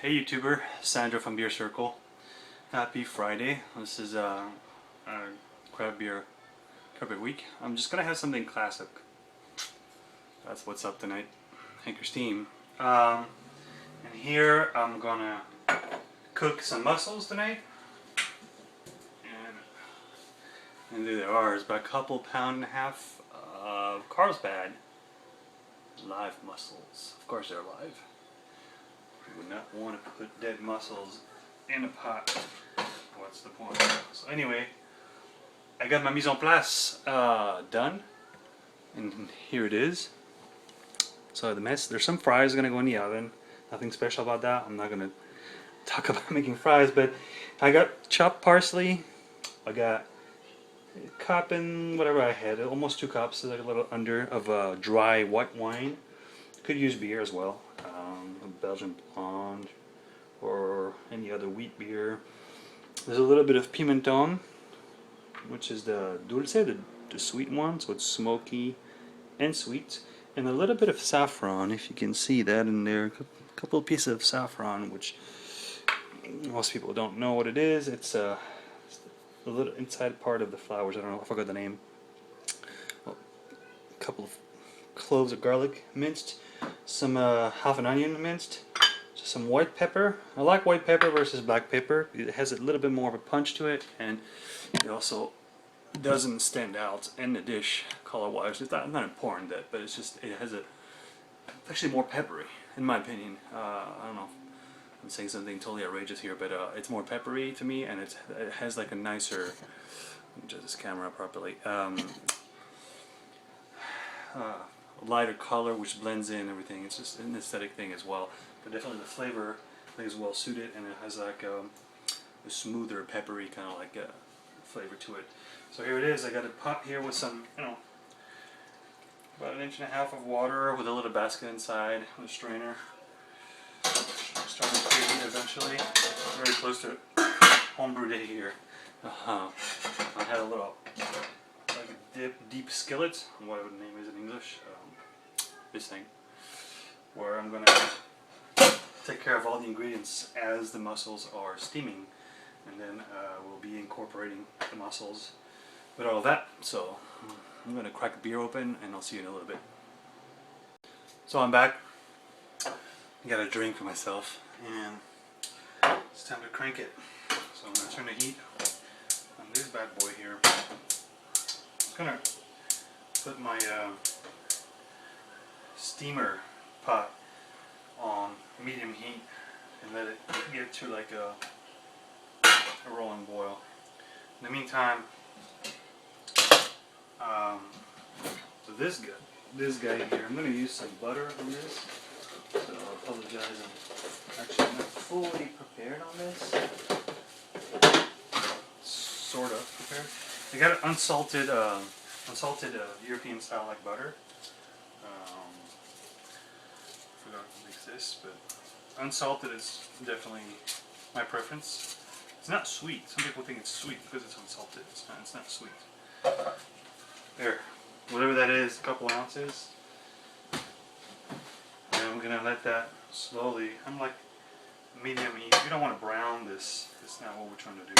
Hey YouTuber, Sandra from Beer Circle. Happy Friday. This is craft beer week. I'm just gonna have something classic. That's what's up tonight. Hanker Steam. And here I'm gonna cook some mussels tonight. And there they are. It's about a couple pound and a half of Carlsbad live mussels. Of course they're live. You would not want to put dead mussels in a pot. What's the point? So anyway, I got my mise en place done, and here it is. So there's some fries gonna go in the oven. Nothing special about that. I'm not gonna talk about making fries, but I got chopped parsley. I got a cup and whatever I had, almost 2 cups, like a little under of dry white wine. Could use beer as well, a Belgian blonde or any other wheat beer. There's a little bit of pimenton, which is the dulce, the sweet one, so it's smoky and sweet, and a little bit of saffron, if you can see that in there. A couple of pieces of saffron, which most people don't know what it is. It's the little inside part of the flowers. I don't know, I forgot the name. Well, a couple of cloves of garlic minced, some half an onion minced, some white pepper. I like white pepper versus black pepper. It has a little bit more of a punch to it, and it also doesn't stand out in the dish color-wise. It's not important that, but it's just it's actually more peppery in my opinion. I don't know. I'm saying something totally outrageous here, but it's more peppery to me, and it has like a nicer. Let me adjust this camera properly. Lighter color, which blends in everything. It's just an aesthetic thing as well, but definitely the flavor I think is well suited, and it has like a smoother, peppery kind of like flavor to it. So here it is. I got a pot here with some, about 1.5 inches of water with a little basket inside with a strainer. Starting to heat eventually. Very close to homebrew day here. I had a little like a deep skillet, whatever the name is in English. This thing, where I'm gonna take care of all the ingredients as the mussels are steaming, and then we'll be incorporating the mussels with all of that. So I'm gonna crack a beer open, and I'll see you in a little bit. So I'm back. I got a drink for myself, and it's time to crank it. So I'm gonna turn the heat on this bad boy here. I'm gonna put my steamer pot on medium heat and let it get to like a rolling boil. In the meantime, so this guy here, I'm going to use some butter on this. So I apologize, I'm actually not fully prepared on this. Sort of prepared. I got an unsalted European style like butter. Forgot to mix this, but unsalted is definitely my preference. It's not sweet. Some people think it's sweet because it's unsalted. It's not sweet. There, whatever that is, a couple ounces. And we're gonna let that slowly. I'm like medium heat. You don't want to brown this. That's not what we're trying to do.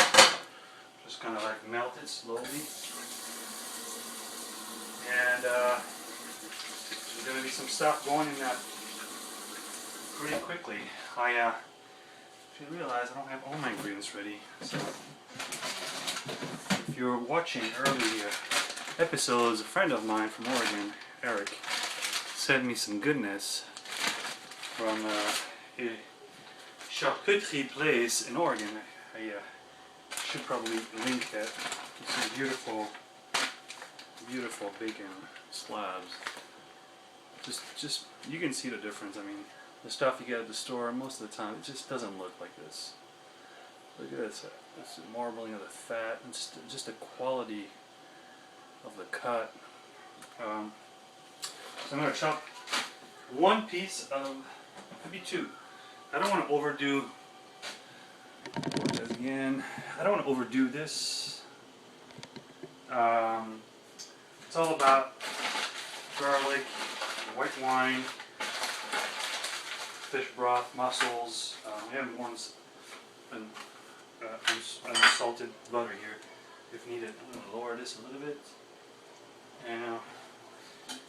Just kind of like melt it slowly. And there's gonna be some stuff going in that pretty quickly. I should realize I don't have all my ingredients ready. So if you're watching early episodes, a friend of mine from Oregon, Eric, sent me some goodness from a charcuterie place in Oregon. I should probably link that. Some beautiful bacon slabs. Just you can see the difference. I mean, the stuff you get at the store, most of the time, it just doesn't look like this. Look at this. This marbling of the fat, and just the quality of the cut. So I'm going to chop one piece of, maybe 2. I don't want to overdo. Again, I don't want to overdo this. It's all about garlic, white wine, fish broth, mussels. We have more unsalted butter here if needed. I'm going to lower this a little bit. And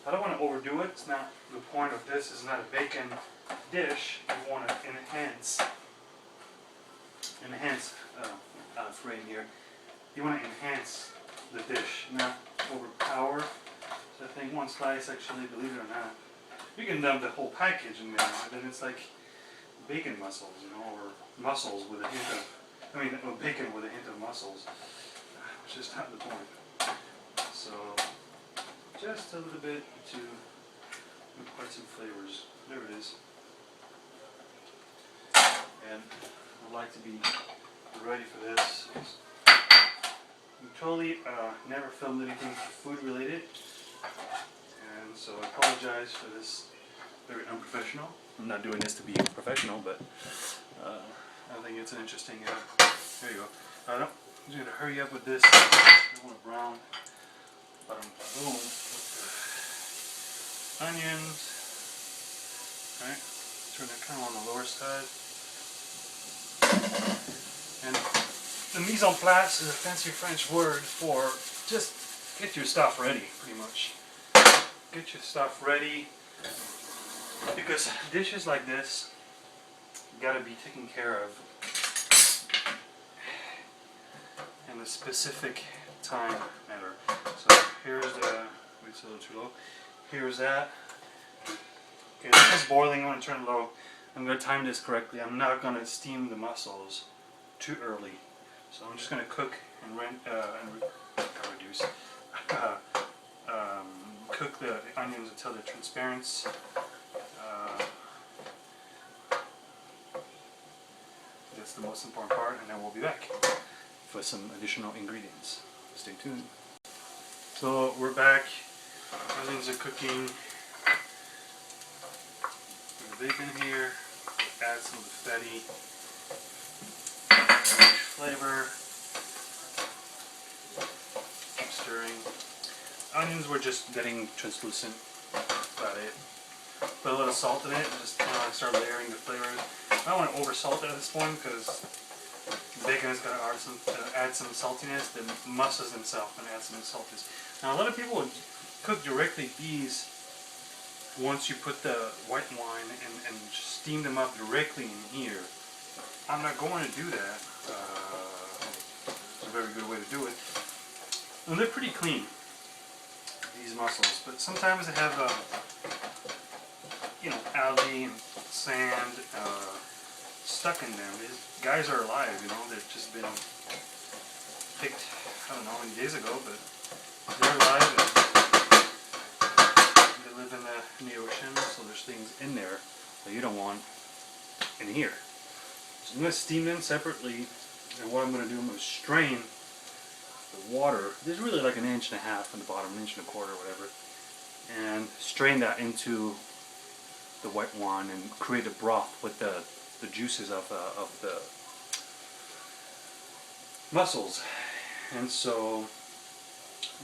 I don't want to overdo it. It's not the point of this. Is not a bacon dish. You want to enhance frame here. You want to enhance the dish, not overpower. So I think one slice, actually, believe it or not, you can dump the whole package in there, and then it's like bacon mussels, you know, or mussels with a hint of, bacon with a hint of mussels, which is not the point. So just a little bit to impart some flavors. There it is. And I'd like to be ready for this. I'm totally never filmed anything food related, and so I apologize for this very unprofessional. I'm not doing this to be professional, but I think it's an interesting. There you go. I'm just gonna hurry up with this. I want a brown bottom boom with the onions. Right, turn that kind of on the lower side. And the mise en place is a fancy French word for just get your stuff ready, pretty much. Get your stuff ready, because dishes like this gotta be taken care of in a specific time matter. So here's the, wait, it's a little too low. Here's that. Okay, this is boiling. I'm gonna turn low. I'm gonna time this correctly. I'm not gonna steam the mussels too early. So I'm just going to cook and cook the onions until they're transparent. That's the most important part, and then we'll be back for some additional ingredients. Stay tuned. So we're back. Onions are cooking. Put the bacon here. Add some of the fatty flavor. Keep stirring. Onions were just getting translucent. That's about it. Put a little salt in it and just start layering the flavors. I don't want to over salt it at this point because bacon is going to add some saltiness. The mussels themselves going to add some saltiness. Now a lot of people would cook directly these once you put the white wine and steam them up directly in here. I'm not going to do that. It's a very good way to do it. And they're pretty clean, these mussels, but sometimes they have, algae and sand stuck in them. These guys are alive, they've just been picked, I don't know how many days ago, but they're alive and they live in the ocean, so there's things in there that you don't want in here. So I'm going to steam them separately, and what I'm going to do, I'm going to strain the water. There's really like 1.5 inches in the bottom, 1.25 inches, whatever, and strain that into the white wine and create a broth with the juices of the mussels. And so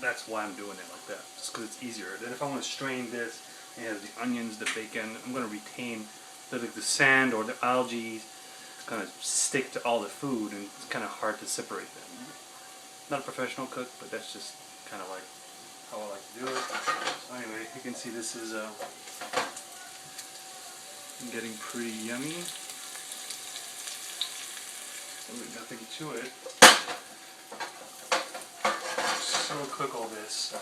that's why I'm doing it like that, just because it's easier. Then if I want to strain this, it has the onions, the bacon, I'm going to retain the sand or the algae kind of stick to all the food, and it's kind of hard to separate them. Not a professional cook, but that's just kind of like how I like to do it. So anyway, you can see this is getting pretty yummy. Nothing to it. So we'll cook all this.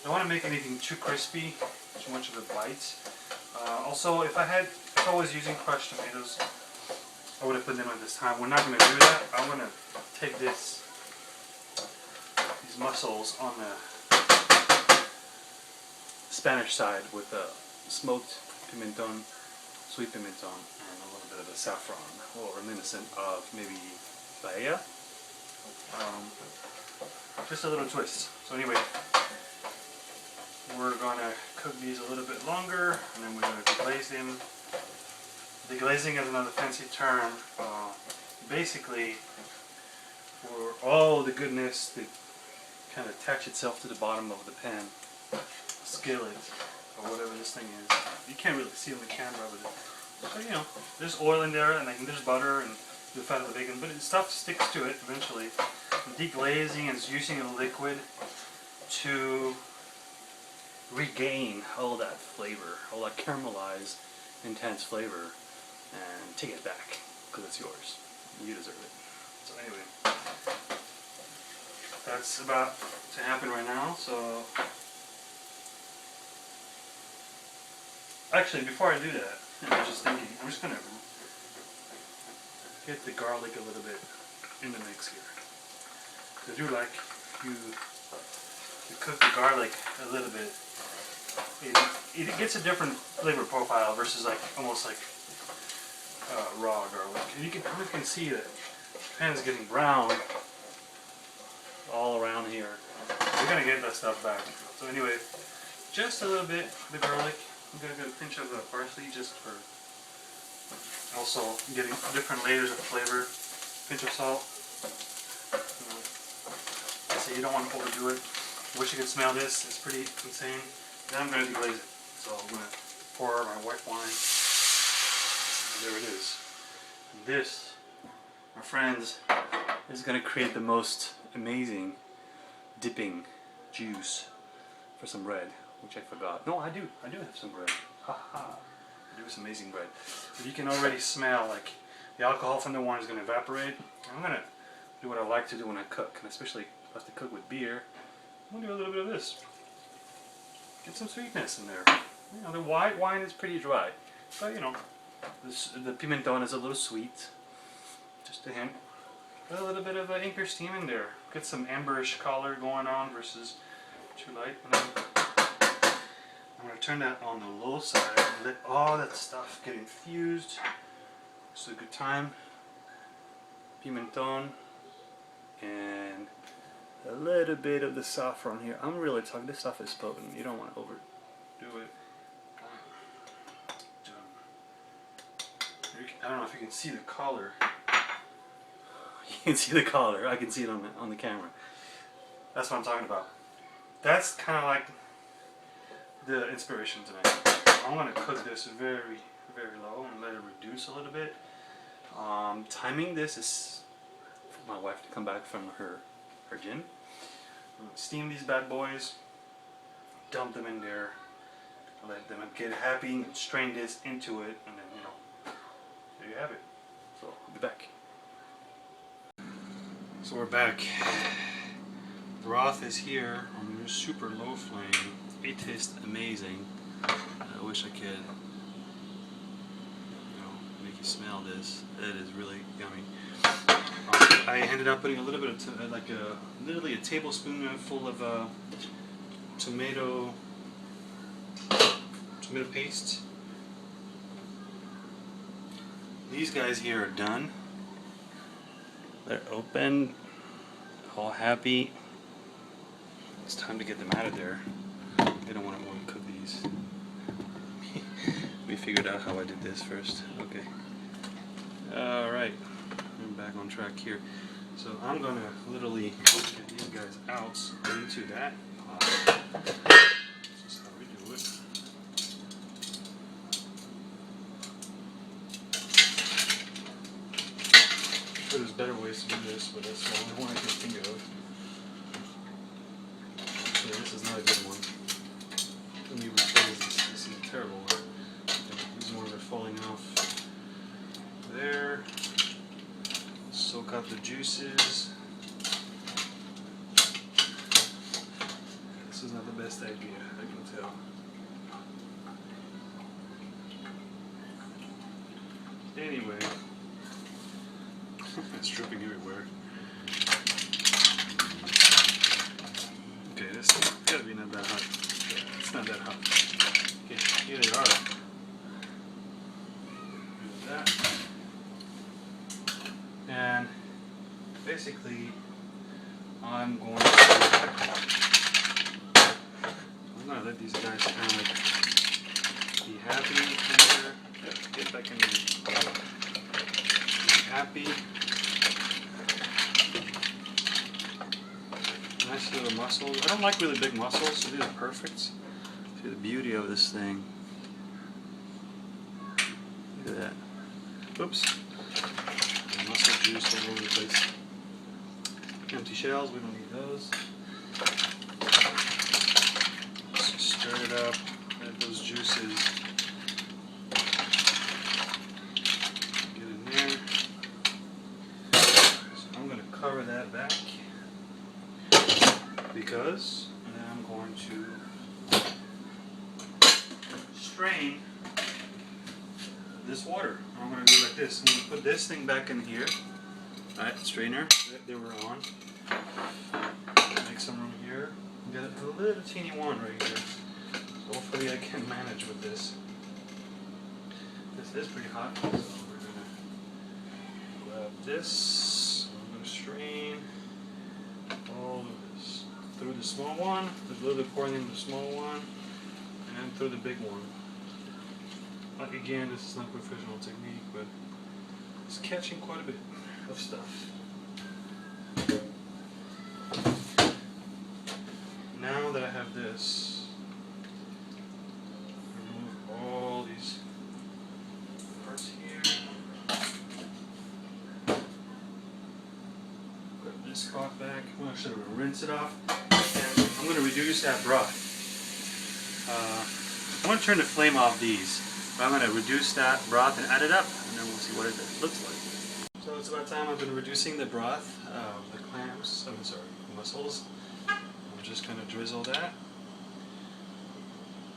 I don't want to make anything too crispy, too much of a bite. Also, if I was using crushed tomatoes, I would have put them at this time. We're not going to do that. I'm going to take these mussels on the Spanish side with the smoked pimenton, sweet pimenton, and a little bit of the saffron, a little reminiscent of maybe paella. Just a little twist. So anyway, we're going to cook these a little bit longer, and then we're going to deglaze them. Deglazing is another fancy term. Basically, for all the goodness to kind of attach itself to the bottom of the pan, skillet, or whatever this thing is. You can't really see on the camera, but So you know, there's oil in there, and there's butter and the fat of the bacon, but stuff sticks to it eventually. Deglazing is using a liquid to regain all that flavor, all that caramelized, intense flavor, and take it back because it's yours. You deserve it. So anyway, that's about to happen right now. So actually, before I do that, I was just thinking, I'm just gonna get the garlic a little bit in the mix here. I do like you cook the garlic a little bit. It gets a different flavor profile versus like almost like raw garlic. And you can see that the pan is getting brown all around here. We're gonna get that stuff back. So anyway, just a little bit of the garlic. I'm gonna get a pinch of parsley just for also getting different layers of flavor. Pinch of salt. So you don't want to overdo it. Wish you could smell this. It's pretty insane. Then I'm going to deglaze it. So I'm going to pour my white wine. And there it is. And this, my friends, is going to create the most amazing dipping juice for some bread, which I forgot. No, I do have some bread. Haha. I do have some amazing bread. But you can already smell like the alcohol from the wine is going to evaporate. I'm going to do what I like to do when I cook, and especially if I have to cook with beer. I'm going to do a little bit of this. Get some sweetness in there. You know, the white wine is pretty dry, but you know, the pimenton is a little sweet. Just a hint. Put a little bit of anchor steam in there. Get some amberish color going on versus too light. And then I'm going to turn that on the low side and let all that stuff get infused. It's a good time. Pimenton and a little bit of the saffron here. I'm really talking, this stuff is potent. You don't want to overdo it. I don't know if you can see the color. You can see the color. I can see it on the camera. That's what I'm talking about. That's kind of like the inspiration tonight. I'm going to cook this very, very low and let it reduce a little bit. Timing this is for my wife to come back from her gym. Steam these bad boys, dump them in there, let them get happy, strain this into it, and then, you know, there you have it. So I'll be back. So we're back. Broth is here on a super low flame. It tastes amazing. I wish I could, you know, make you smell this. It is really yummy. I ended up putting a little bit of literally a tablespoon full of tomato paste. These guys here are done. They're open, all happy. It's time to get them out of there. I don't want to cook these. We figured out how I did this first. Okay. Alright. I'm back on track here. So I'm going to literally get these guys out into that pot. This is how we do it. Sure, there's better ways to do this, but that's the only one I can think of. Actually, this is not a good one. Let me rephrase this. This is a terrible one. Okay, these ones are falling off there. Soak up the juices. This is not the best idea, I can tell. Anyway, it's dripping everywhere. Okay, this gotta be not that hot. Yeah, it's not that hot. Okay, here they are. Do that. And basically, I'm going to let these guys kind of like be happy here. Get back in there. Be happy. Nice little mussels. I don't like really big mussels, so these are perfect. See the beauty of this thing. at that. Oops. Mussel juice all over the place. Empty shells, we don't need those. Just stir it up, let those juices get in there. So I'm going to cover that back because I'm going to strain this water. I'm going to do it like this. I'm going to put this thing back in here. Alright, strainer that they were on. Make some room here. Got a little teeny one right here. So hopefully I can manage with this. This is pretty hot, so we're going to grab this. I'm going to strain all of this through the small one, there's a little bit pouring into the small one, and through the big one. Like again, this is not professional technique, but it's catching quite a bit of stuff. Now that I have this, remove all these parts here. Put this cloth back. I'm actually going to rinse it off. And I'm going to reduce that broth. I'm going to turn the flame off these. But I'm going to reduce that broth and add it up, and then we'll see what it looks like. So it's about time I've been reducing the broth of the clams, mussels. I'm just going to drizzle that.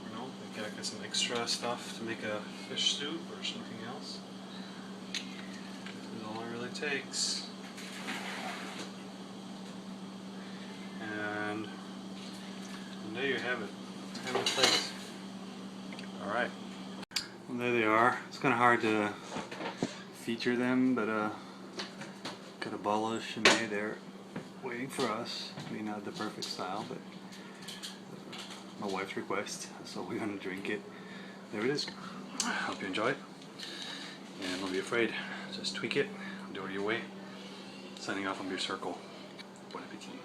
You know, I got some extra stuff to make a fish soup or something else. This is all it really takes. And there you have it. Have a plate. Alright. Well, there they are. It's kind of hard to feature them, but got a bottle of Chimay there waiting for us. I mean, not the perfect style, but my wife's request, so we're gonna drink it. There it is. Hope you enjoy, and don't be afraid. Just tweak it, do it your way. Signing off on Beer Circle. Bon appetit.